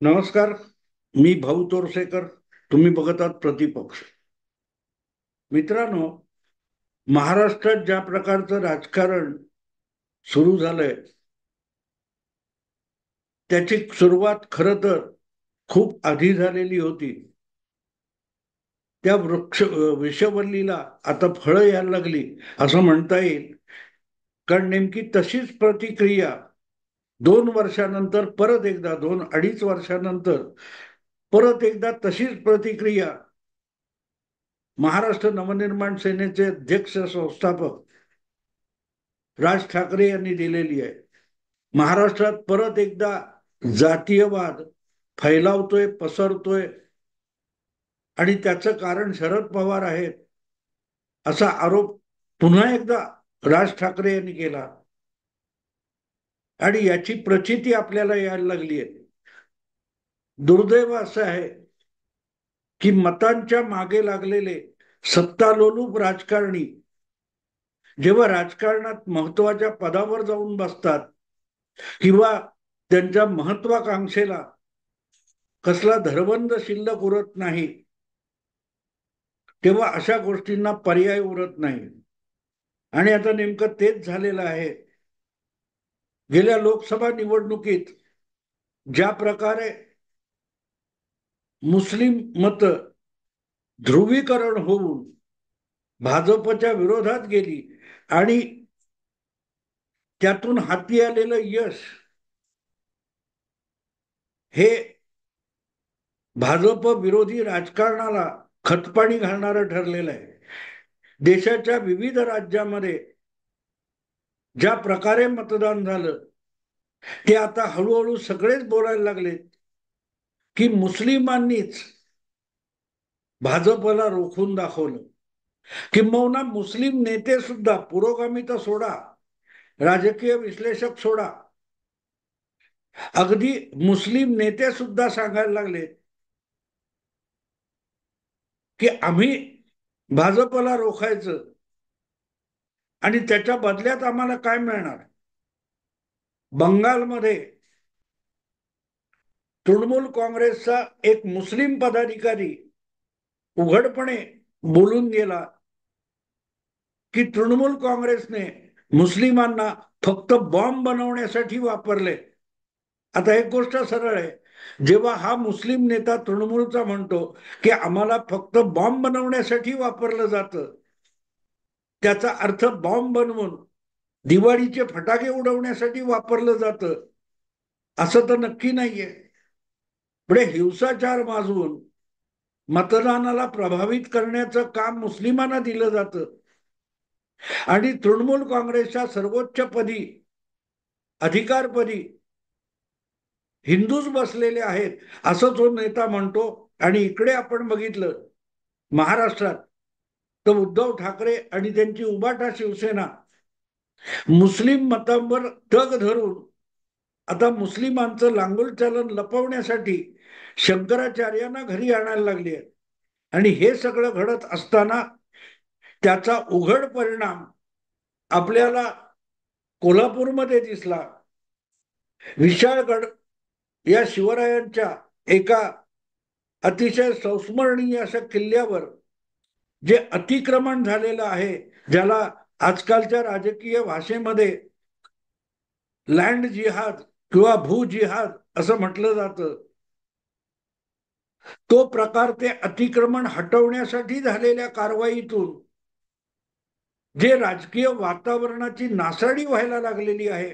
नमस्कार. मी भाऊ तोरसेकर. तुम्ही बघत आहात प्रतिपक्ष. मित्रांनो, महाराष्ट्रात ज्या प्रकारचं राजकारण सुरू झालंय त्याची सुरुवात खरं तर खूप आधी झालेली होती. त्या विषवल्लीला आता फळं यायला लागली असं म्हणता येईल. कारण नेमकी तशीच प्रतिक्रिया 2 वर्षानंतर परत एकदा 2-2.5 वर्षानंतर परत एकदा तशीच प्रतिक्रिया महाराष्ट्र नवनिर्माण सेनेचे अध्यक्ष संस्थापक राज ठाकरे यांनी दिलेली आहे. महाराष्ट्रात परत एकदा जातीयवाद फैलावतोय, पसरतोय आणि त्याचं कारण शरद पवार आहेत असा आरोप पुन्हा एकदा राज ठाकरे यांनी केला आणि याची प्रचिती आपल्याला यायला लागली आहे. दुर्दैव असं आहे की मतांच्या मागे लागलेले सत्तालोलूप राजकारणी जेव्हा राजकारणात महत्वाच्या पदावर जाऊन बसतात किंवा त्यांच्या महत्वाकांक्षेला कसला धरबंद शिल्लक उरत नाही, तेव्हा अशा गोष्टींना पर्याय उरत नाही. आणि आता नेमकं तेच झालेलं आहे. गेल्या लोकसभा निवडणुकीत ज्या प्रकारे मुस्लिम मत ध्रुवीकरण होऊन भाजपच्या विरोधात गेली आणि त्यातून हाती आलेलं यश हे भाजप विरोधी राजकारणाला खतपाणी घालणारं ठरलेलं आहे. देशाच्या विविध राज्यामध्ये ज्या प्रकारे मतदान झालं ते आता हळूहळू सगळेच बोलायला लागलेत की मुस्लिमांनीच भाजपला रोखून दाखवलं. किंबहुना मुस्लिम नेते सुद्धा, पुरोगामी तर सोडा, राजकीय विश्लेषक सोडा, अगदी मुस्लिम नेते सुद्धा सांगायला लागले की आम्ही भाजपला रोखायचं आणि त्याच्या बदल्यात आम्हाला काय मिळणार. बंगालमध्ये तृणमूल काँग्रेसचा एक मुस्लिम पदाधिकारी उघडपणे बोलून गेला की तृणमूल काँग्रेसने मुस्लिमांना फक्त बॉम्ब बनवण्यासाठी वापरले. आता एक गोष्ट सरळ आहे, जेव्हा हा मुस्लिम नेता तृणमूलचा म्हणतो की आम्हाला फक्त बॉम्ब बनवण्यासाठी वापरलं जातं, त्याचा अर्थ बॉम्ब बनवून दिवाळीचे फटाके उडवण्यासाठी वापरलं जातं असं तर नक्की नाहीये. पुढे हिंसाचार माजवून मतदानाला प्रभावित करण्याचं काम मुस्लिमांना दिलं जातं आणि तृणमूल काँग्रेसच्या सर्वोच्च पदी, अधिकारपदी हिंदूच बसलेले आहेत असं जो नेता म्हणतो. आणि इकडे आपण बघितलं महाराष्ट्रात तर उद्धव ठाकरे आणि त्यांची उबाटा शिवसेना मुस्लिम मतांवर तग धरून आता मुस्लिमांचं लांगुल चालन लपवण्यासाठी शंकराचार्यांना घरी आणायला लागली आहे. आणि हे सगळं घडत असताना त्याचा उघड परिणाम आपल्याला कोल्हापूरमध्ये दिसला. विशाळगड या शिवरायांच्या एका अतिशय संस्मरणीय अशा किल्ल्यावर जे अतिक्रमण झालेलं आहे, ज्याला आजकालच्या राजकीय भाषेमध्ये लँड जिहाद किंवा भू जिहाद असं म्हटलं जातं, तो प्रकार ते अतिक्रमण हटवण्यासाठी झालेल्या कारवाईतून जे राजकीय वातावरणाची नासाडी व्हायला लागलेली आहे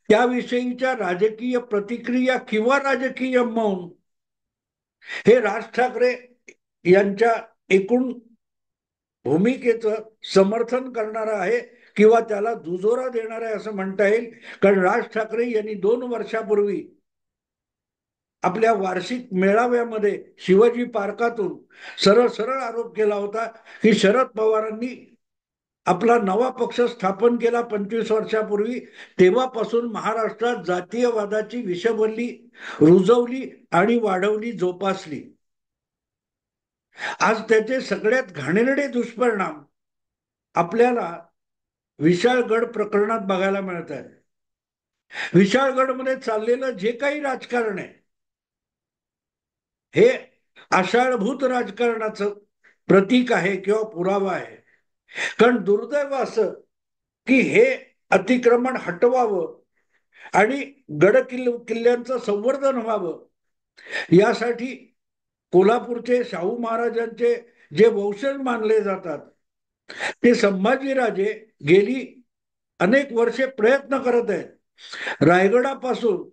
त्याविषयीच्या राजकीय प्रतिक्रिया किंवा राजकीय मौन हे राज ठाकरे यांच्या एकूण भूमिकेचं समर्थन करणारं आहे किंवा त्याला दुजोरा देणार आहे असं म्हणता येईल. कारण राज ठाकरे यांनी 2 वर्षापूर्वी आपल्या वार्षिक मेळाव्यामध्ये शिवाजी पार्कातून सरळ सरळ आरोप केला होता की शरद पवारांनी आपला नवा पक्ष स्थापन केला 25 वर्षापूर्वी, तेव्हापासून महाराष्ट्रात जातीयवादाची विषवल्ली रुजवली आणि वाढवली, जोपासली. आज त्याचे सगळ्यात घाणेरडे दुष्परिणाम आपल्याला विशाळगड प्रकरणात बघायला मिळत आहे. विशाळगडमध्ये चाललेलं जे काही राजकारण आहे हे आषाढभूत राजकारणाचं प्रतीक आहे किंवा पुरावा आहे. कारण दुर्दैव असं की हे अतिक्रमण हटवावं आणि किल्ल्यांचं संवर्धन व्हावं यासाठी कोल्हापूरचे शाहू महाराजांचे जे वंशज मानले जातात ते संभाजीराजे गेली अनेक वर्षे प्रयत्न करत आहेत. रायगडापासून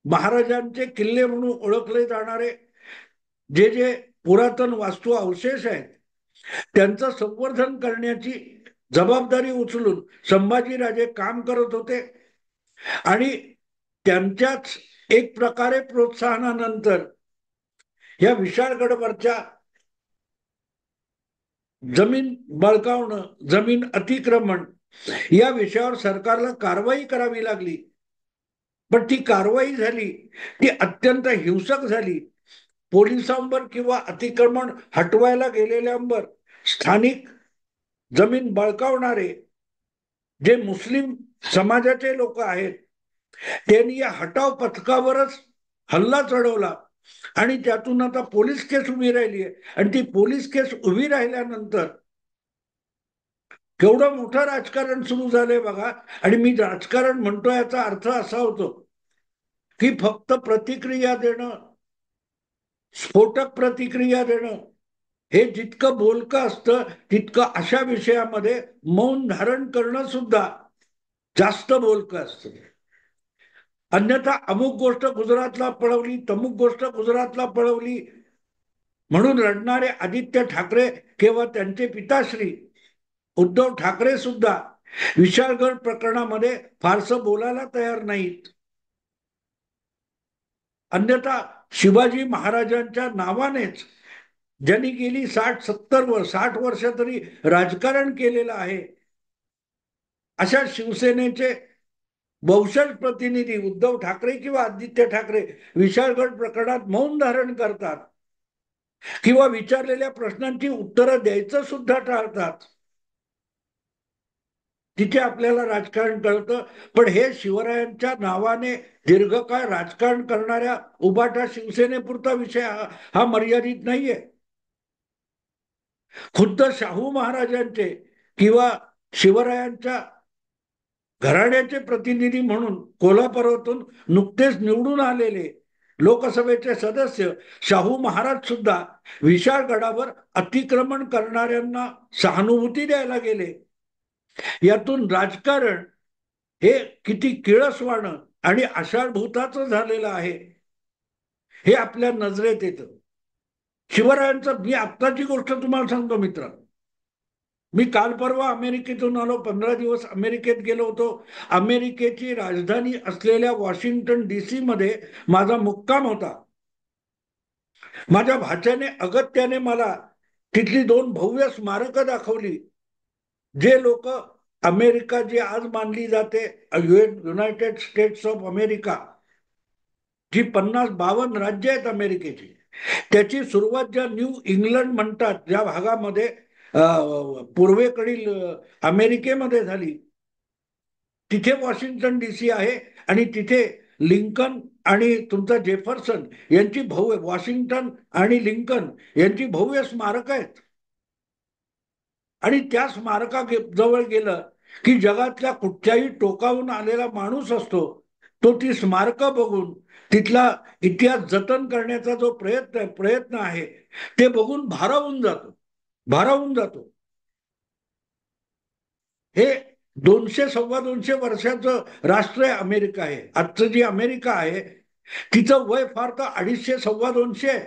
महाराजांचे किल्ले म्हणून ओळखले जाणारे जे जे पुरातन वास्तू अवशेष आहेत त्यांचं संवर्धन करण्याची जबाबदारी उचलून संभाजीराजे काम करत होते. आणि त्यांच्याच एक प्रकारे प्रोत्साहनानंतर या विशाळगडवरच्या जमीन बळकावणं, जमीन अतिक्रमण या विषयावर सरकारला कारवाई करावी लागली. पण ती कारवाई झाली ती अत्यंत हिंसक झाली. पोलिसांवर किंवा अतिक्रमण हटवायला गेलेल्यांवर स्थानिक जमीन बळकावणारे जे मुस्लिम समाजाचे लोक आहेत त्यांनी या हटाव पथकावरच हल्ला चढवला आणि त्यातून आता पोलीस केस उभी राहिली आहे. आणि ती पोलीस केस उभी राहिल्यानंतर केवढं मोठं राजकारण सुरू झालंय बघा. आणि मी राजकारण म्हणतो याचा अर्थ असा होतो की फक्त प्रतिक्रिया देणं, स्फोटक प्रतिक्रिया देणं हे जितकं बोलकं असतं तितकं अशा विषयामध्ये मौन धारण करणं सुद्धा जास्त बोलकं असतं. अन्यथा अमुक गोष्ट गुजरातला पळवली, तमुक गोष्ट गुजरातला पळवली म्हणून रडणारे आदित्य ठाकरे किंवा त्यांचे पिताश्री उद्धव ठाकरे सुद्धा विशाळगड प्रकरणामध्ये फारसं बोलायला तयार नाहीत. अन्यथा शिवाजी महाराजांच्या नावानेच ज्यांनी गेली 60 वर्ष तरी राजकारण केलेलं आहे अशा शिवसेनेचे वंशज प्रतिनिधी उद्धव ठाकरे किंवा आदित्य ठाकरे विशाळगड प्रकरणात मौन धारण करतात किंवा विचारलेल्या प्रश्नांची उत्तरं द्यायचं सुद्धा टाळतात. तिथे आपल्याला राजकारण कळतं. पण हे शिवरायांच्या नावाने दीर्घकाळ राजकारण करणाऱ्या उबाटा शिवसेनेपुरता विषय हा मर्यादित नाहीये. खुद्द शाहू महाराजांचे किंवा शिवरायांच्या घराण्याचे प्रतिनिधी म्हणून कोल्हापुरातून नुकतेच निवडून आलेले लोकसभेचे सदस्य शाहू महाराज सुद्धा विशाळगडावर अतिक्रमण करणाऱ्यांना सहानुभूती द्यायला गेले. यातून राजकारण हे किती किळसवाणं आणि आषाढभूताचं झालेलं आहे हे आपल्या नजरेत येतं. शिवरायांचं मी आत्ताची गोष्ट तुम्हाला सांगतो मित्र. मी काल परवा अमेरिकेतून आलो. 15 दिवस अमेरिकेत गेलो होतो. अमेरिकेची राजधानी असलेल्या वॉशिंग्टन DC मध्ये माझा मुक्काम होता. माझ्या भाच्याने अगत्याने मला तिथली 2 भव्य स्मारकं दाखवली. जे लोक अमेरिका जी आज मानली जाते युनायटेड स्टेट्स ऑफ अमेरिका जी 50-52 राज्य आहेत अमेरिकेची त्याची सुरुवात ज्या न्यू इंग्लंड म्हणतात ज्या भागामध्ये पूर्वेकडील अमेरिकेमध्ये झाली तिथे वॉशिंग्टन DC आहे. आणि तिथे लिंकन आणि तुमचा जेफरसन यांची भव्य वॉशिंग्टन आणि लिंकन यांची भव्य स्मारक आहेत. आणि त्या स्मारका जवळ गेलं की जगातल्या कुठच्याही टोकाहून आलेला माणूस असतो तो ती स्मारक बघून तिथला इतिहास जतन करण्याचा जो प्रयत्न आहे ते बघून भारावून जातो. हे 200-2.25 वर्षाचं राष्ट्र आहे अमेरिका आहे. आजचं जी अमेरिका आहे तिचं वय फार तर 250-250 आहे.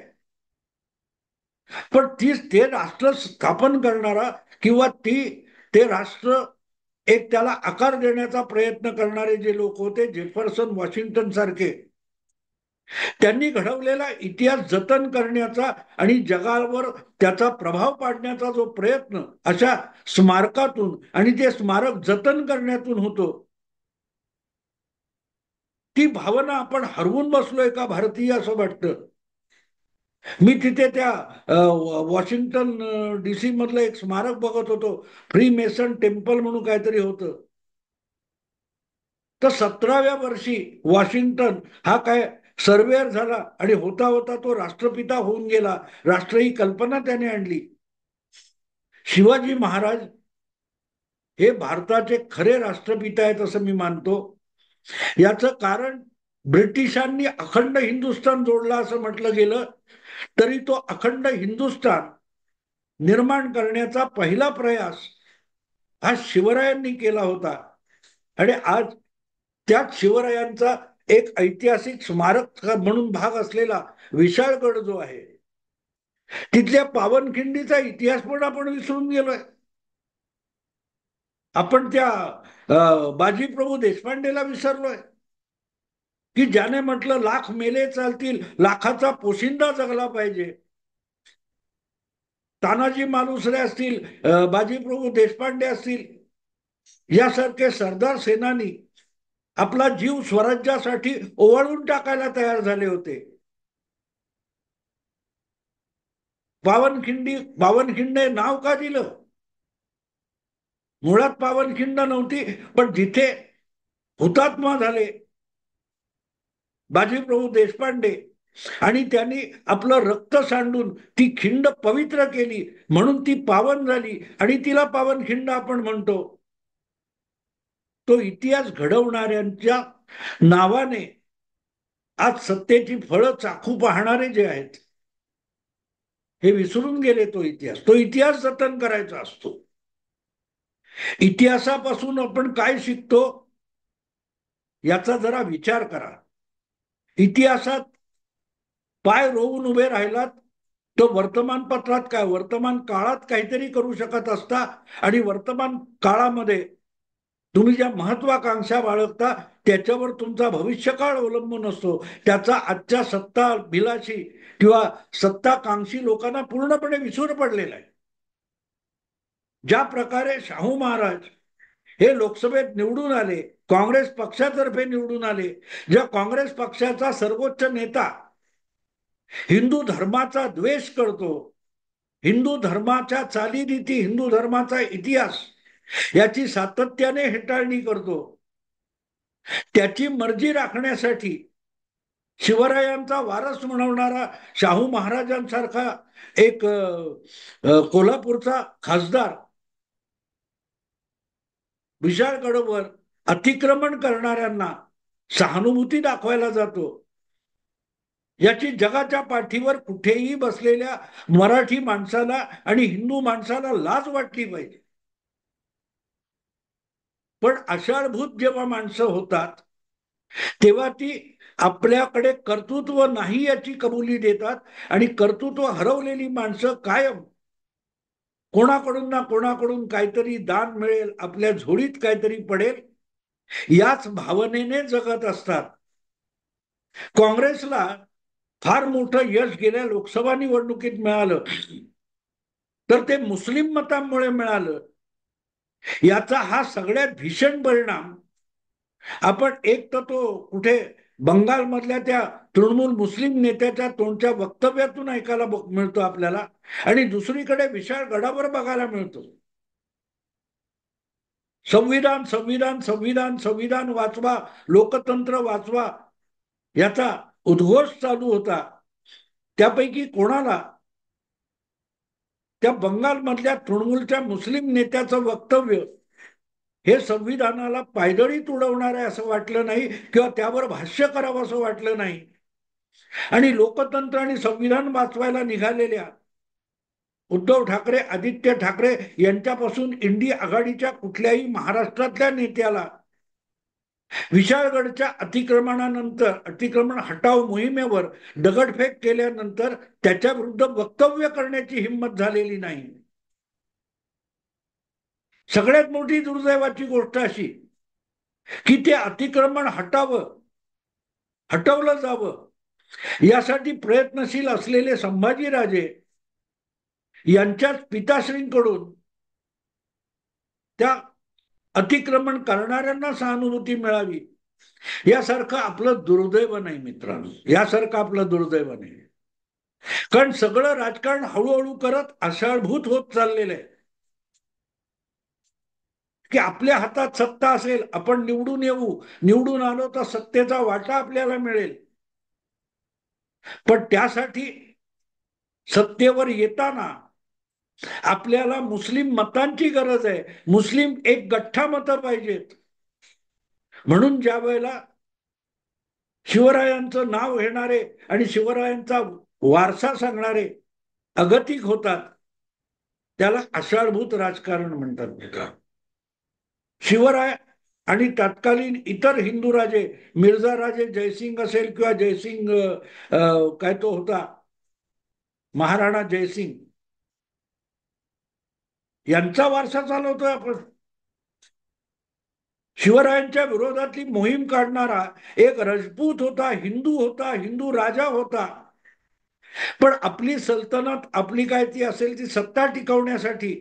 पण ते राष्ट्र स्थापन करणारा किंवा ते राष्ट्र एक त्याला आकार देण्याचा प्रयत्न करणारे जे लोक होते जेफरसन वॉशिंग्टन सारखे त्यांनी घडवलेला इतिहास जतन करण्याचा आणि जगावर त्याचा प्रभाव पाडण्याचा जो प्रयत्न अशा स्मारकातून आणि ते स्मारक जतन करण्यातून होतो ती भावना आपण हरवून बसलोय का भारतीय असं वाटतं. मी तिथे त्या वॉशिंग्टन DC मधलं एक स्मारक बघत होतो. फ्री मेसन टेम्पल म्हणून काहीतरी होतं. तर 17व्या वर्षी वॉशिंग्टन हा काय सर्वेअर झाला आणि होता होता तो राष्ट्रपिता होऊन गेला. राष्ट्र ही कल्पना त्याने आणली. शिवाजी महाराज हे भारताचे खरे राष्ट्रपिता आहेत असं मी मानतो. याचं कारण ब्रिटिशांनी अखंड हिंदुस्थान जोडला असं म्हटलं गेलं तरी तो अखंड हिंदुस्थान निर्माण करण्याचा पहिला प्रयास हा शिवरायांनी केला होता. आणि आज त्याच शिवरायांचा एक ऐतिहासिक स्मारक म्हणून भाग असलेला विशाळगड जो आहे, तिथल्या पावनखिंडीचा इतिहास पण आपण विसरून गेलोय. आपण त्या बाजीप्रभू देशपांडेला विसरलोय की ज्याने म्हटलं लाख मेले चालतील, लाखाचा पोशिंदा जगला पाहिजे. तानाजी मालुसरे असतील, बाजीप्रभू देशपांडे असतील, यासारखे सरदार सेनानी आपला जीव स्वराज्यासाठी ओवाळून टाकायला तयार झाले होते. पावनखिंडे नाव का दिलं? मुळात पावनखिंड नव्हती, पण जिथे हुतात्मा झाले बाजीप्रभू देशपांडे आणि त्यांनी आपलं रक्त सांडून ती खिंड पवित्र केली म्हणून ती पावन झाली आणि तिला पावनखिंड आपण म्हणतो. तो इतिहास घडवणाऱ्यांच्या नावाने आज सत्तेची फळं चाखू पाहणारे जे आहेत हे विसरून गेले. तो इतिहास जतन करायचा असतो. इतिहासापासून आपण काय शिकतो याचा जरा विचार करा. इतिहासात पाय रोवून उभे राहिलात तो वर्तमानपत्रात काय, वर्तमान काळात काहीतरी करू शकत असता. आणि वर्तमान काळामध्ये तुम्ही ज्या महत्वाकांक्षा बाळगता त्याच्यावर तुमचा भविष्यकाळ अवलंबून असतो. त्याचा आजच्या सत्ता भिलाशी किंवा सत्ताकांक्षी लोकांना पूर्णपणे विसर पडलेला आहे. ज्या प्रकारे शाहू महाराज हे लोकसभेत निवडून आले, काँग्रेस पक्षातर्फे निवडून आले, ज्या काँग्रेस पक्षाचा सर्वोच्च नेता हिंदू धर्माचा द्वेष करतो, हिंदू धर्माच्या चालीरीती, हिंदू धर्माचा इतिहास याची सातत्याने हेटाळणी करतो, त्याची मर्जी राखण्यासाठी शिवरायांचा वारस म्हणवणारा शाहू महाराजांसारखा एक कोल्हापूरचा खासदार विशाळगडवर अतिक्रमण करणाऱ्यांना सहानुभूती दाखवायला जातो. याची जगाच्या पाठीवर कुठेही बसलेल्या मराठी माणसाला आणि हिंदू माणसाला लाज वाटली पाहिजे. पण आषाढभूत जेव्हा माणसं होतात तेव्हा ती आपल्याकडे कर्तृत्व नाही याची कबुली देतात आणि कर्तृत्व हरवलेली माणसं कायम कोणाकडून ना कोणाकडून काहीतरी दान मिळेल, आपल्या झोळीत काहीतरी पडेल याच भावनेने जगत असतात. काँग्रेसला फार मोठं यश गेल्या लोकसभा निवडणुकीत मिळालं तर ते मुस्लिम मतांमुळे मिळालं. याचा हा सगळ्यात भीषण परिणाम आपण एक तर तो कुठे बंगालमधल्या त्या तृणमूल मुस्लिम नेत्याच्या तोंडच्या वक्तव्यातून ऐकायला मिळतो आपल्याला, आणि दुसरीकडे विशाळगडावर बघायला मिळतो. संविधान संविधान संविधान संविधान वाचवा, लोकतंत्र वाचवा याचा उद्घोष चालू होता. त्यापैकी कोणाला त्या बंगालमधल्या तृणमूलच्या मुस्लिम नेत्याचं वक्तव्य हे संविधानाला पायदळीत उडवणार आहे असं वाटलं नाही किंवा त्यावर भाष्य करावं असं वाटलं नाही. आणि लोकतंत्र आणि संविधान वाचवायला निघालेल्या उद्धव ठाकरे, आदित्य ठाकरे यांच्यापासून इंडी आघाडीच्या कुठल्याही महाराष्ट्रातल्या नेत्याला विशाळगडच्या अतिक्रमणानंतर, अतिक्रमण हटाव मोहिमेवर दगडफेक केल्यानंतर त्याच्या विरुद्ध वक्तव्य करण्याची हिंमत झालेली नाही. सगळ्यात मोठी दुर्दैवाची गोष्ट अशी की ते अतिक्रमण हटवलं जावं यासाठी प्रयत्नशील असलेले संभाजीराजे यांच्याच पिताश्रींकडून त्या अतिक्रमण करणाऱ्यांना सहानुभूती मिळावी यासारखं आपलं दुर्दैव नाही मित्रांनो, यासारखं आपलं दुर्दैव नाही. कारण सगळं राजकारण हळूहळू करत आषाढभूत होत चाललेलं आहे. की आपल्या हातात सत्ता असेल, आपण निवडून येऊ, निवडून आलो तर सत्तेचा वाटा आपल्याला मिळेल. पण त्यासाठी सत्तेवर येताना आपल्याला मुस्लिम मतांची गरज आहे. मुस्लिम एक गठ्ठा मतं पाहिजेत. म्हणून ज्या वेळेला शिवरायांचं नाव घेणारे आणि शिवरायांचा वारसा सांगणारे अगतिक होतात, त्याला आषाढभूत राजकारण म्हणतात. शिवराय आणि तत्कालीन इतर हिंदू राजे, मिर्झा राजे जयसिंग असेल किंवा जयसिंग काय तो होता महाराणा जयसिंग, यांचा वारसा चालवतोय आपण. शिवरायांच्या विरोधातली मोहीम काढणारा एक राजपूत होता, हिंदू होता, हिंदू राजा होता. पण आपली सल्तनत, आपली काय ती असेल ती सत्ता टिकवण्यासाठी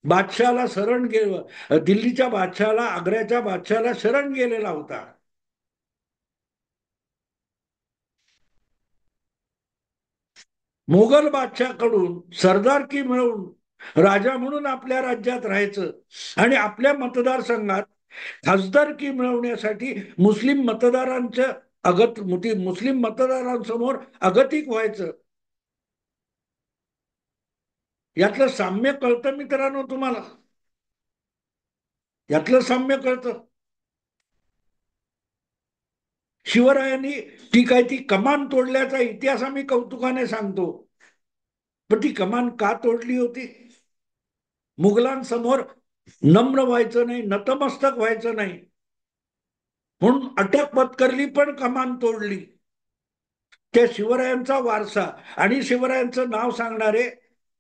बादशाला शरण गेलं, दिल्लीच्या बादशाला, आग्र्याच्या बादशाला शरण गेलेला होता. मोगल बादशाकडून सरदारकी मिळवून राजा म्हणून आपल्या राज्यात राहायचं आणि आपल्या मतदारसंघात खासदारकी मिळवण्यासाठी मुस्लिम मतदारांच्या मुस्लिम मतदारांसमोर अगतिक व्हायचं. यातलं साम्य कळतं मित्रांनो तुम्हाला? यातलं साम्य कळतं. शिवरायांनी ती कमान तोडल्याचा इतिहास आम्ही कौतुकाने सांगतो, पण ती कमान का तोडली होती? मुघलांसमोर नम्र व्हायचं नाही, नतमस्तक व्हायचं नाही म्हणून अटक पत्करली, पण कमान तोडली. त्या शिवरायांचा वारसा आणि शिवरायांचं नाव सांगणारे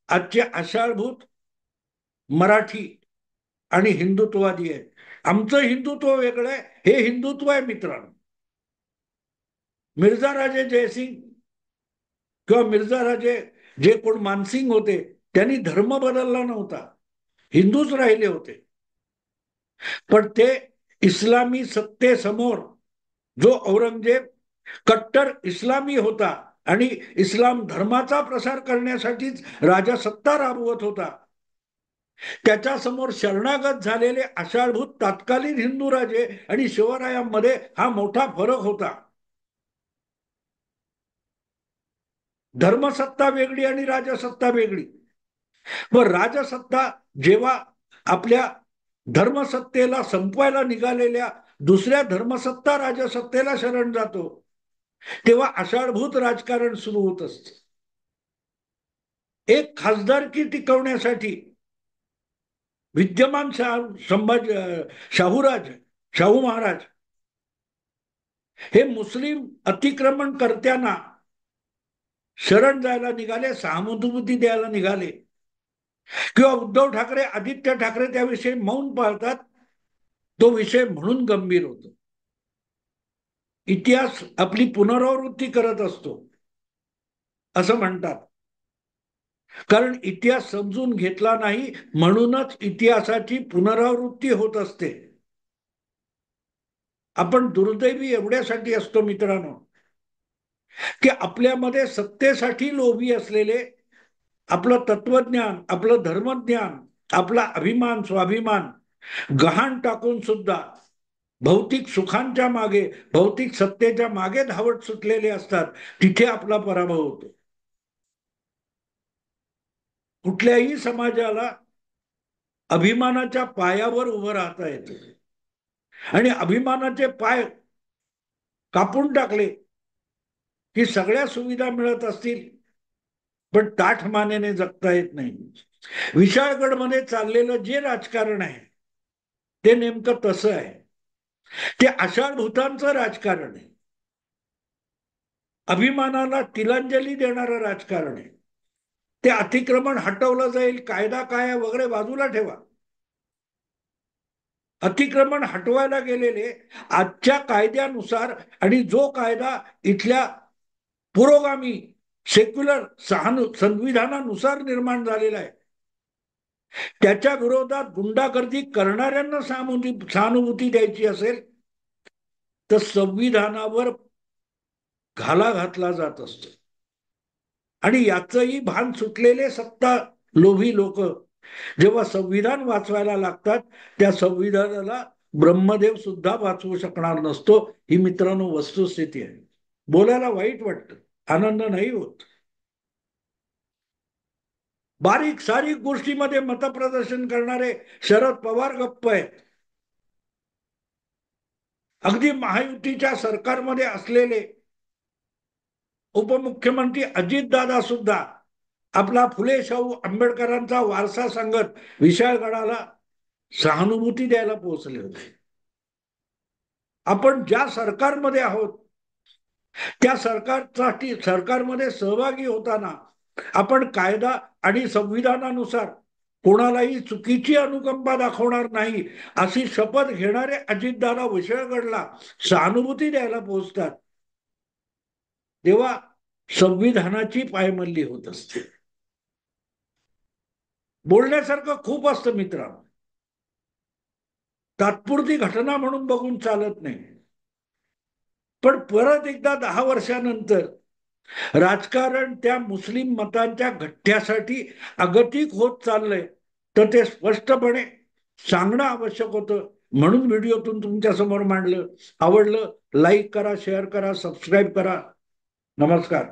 आजचे आषाढभूत मराठी आणि हिंदुत्ववादी आहे. आमचं हिंदुत्व वेगळं आहे, हे हिंदुत्व आहे मित्रांनो. मिर्झा राजे जयसिंग किंवा मिर्झा राजे जे कोण मानसिंग होते, त्यांनी धर्म बदलला नव्हता, हिंदूच राहिले होते. पण ते इस्लामी सत्तेसमोर जो औरंगजेब कट्टर इस्लामी होता आणि इस्लाम धर्माचा प्रसार करण्यासाठीच राजा सत्ता राबवत होता, त्याच्यासमोर शरणागत झालेले आषाढभूत तत्कालीन हिंदू राजे आणि शिवरायांमध्ये हा मोठा फरक होता. धर्मसत्ता वेगळी आणि राजसत्ता वेगळी. व राजसत्ता जेव्हा आपल्या धर्मसत्तेला संपवायला निघालेल्या दुसऱ्या धर्मसत्ता राजसत्तेला शरण जातो, तेव्हा आषाढभूत राजकारण सुरू होत असत. एक खासदारकी टिकवण्यासाठी विद्यमान शाहूराज, शाहू महाराज हे मुस्लिम अतिक्रमणकर्त्यांना शरण जायला निघाले, सहानुभूती द्यायला निघाले. किंवा उद्धव ठाकरे, आदित्य ठाकरे त्याविषयी मौन पाळतात. तो विषय म्हणून गंभीर होतो. इतिहास आपली पुनरावृत्ती करत असतो असं म्हणतात, कारण इतिहास समजून घेतला नाही म्हणूनच इतिहासाची पुनरावृत्ती होत असते. आपण दुर्दैवी एवढ्यासाठी असतो मित्रांनो, की आपल्यामध्ये सत्तेसाठी लोभी असलेले आपलं तत्वज्ञान, आपलं धर्मज्ञान, आपला अभिमान, स्वाभिमान गहाण टाकून सुद्धा भौतिक सुखांच्या मागे, भौतिक सत्तेच्या मागे धावत सुटलेले असतात. तिथे आपला पराभव होतो. कुठल्याही समाजाला अभिमानाच्या पायावर उभं राहता येतं आणि अभिमानाचे पाय कापून टाकले की सगळ्या सुविधा मिळत असतील पण ताठ मानेने जगता येत नाही. विशाळगडमध्ये चाललेलं जे राजकारण आहे ते नेमकं तसं आहे. ते आषाढभूतांचं राजकारण आहे. अभिमानाला तिलांजली देणारं राजकारण आहे. ते अतिक्रमण हटवलं जाईल, कायदा काय वगैरे बाजूला ठेवा. अतिक्रमण हटवायला गेलेले आजच्या कायद्यानुसार आणि जो कायदा इथल्या पुरोगामी सेक्युलर संविधानानुसार निर्माण झालेला आहे, त्याच्या विरोधात गुंडागर्दी करणाऱ्यांना सहानुभूती द्यायची असेल तर संविधानावर घाला घातला जात असतो. आणि याचंही भान सुटलेले सत्ता लोभी लोक जेव्हा संविधान वाचवायला लागतात त्या संविधानाला ब्रह्मदेव सुद्धा वाचवू शकणार नसतो. ही मित्रांनो वस्तुस्थिती आहे. बोलायला वाईट वाटतं, आनंद नाही होत. बारीक सारीक गोष्टीमध्ये मतप्रदर्शन करणारे शरद पवार गप्प आहेत. अगदी महायुतीच्या सरकारमध्ये असलेले उपमुख्यमंत्री अजितदादा सुद्धा आपला फुले शाहू आंबेडकरांचा वारसा सांगत विशाळगडाला सहानुभूती द्यायला पोहोचले होते. आपण ज्या सरकारमध्ये आहोत त्या सरकारमध्ये सहभागी होताना आपण कायदा आणि संविधानानुसार कोणालाही चुकीची अनुकंपा दाखवणार नाही अशी शपथ घेणारे अजितदादा विशाळगडला सहानुभूती द्यायला पोहोचतात, तेव्हा संविधानाची पायमल्ली होत असते. बोलण्यासारखं खूप असतं मित्रांनो, तात्पुरती घटना म्हणून बघून चालत नाही. पण परत एकदा 10 वर्षानंतर राजकारण त्या मुस्लिम मतांच्या गठ्ठ्यासाठी अगतिक होत चाललंय, तर ते स्पष्टपणे सांगणं आवश्यक होतं. म्हणून व्हिडिओतून तुमच्या समोर मांडलं. आवडलं लाईक करा, शेअर करा, सबस्क्राईब करा. नमस्कार.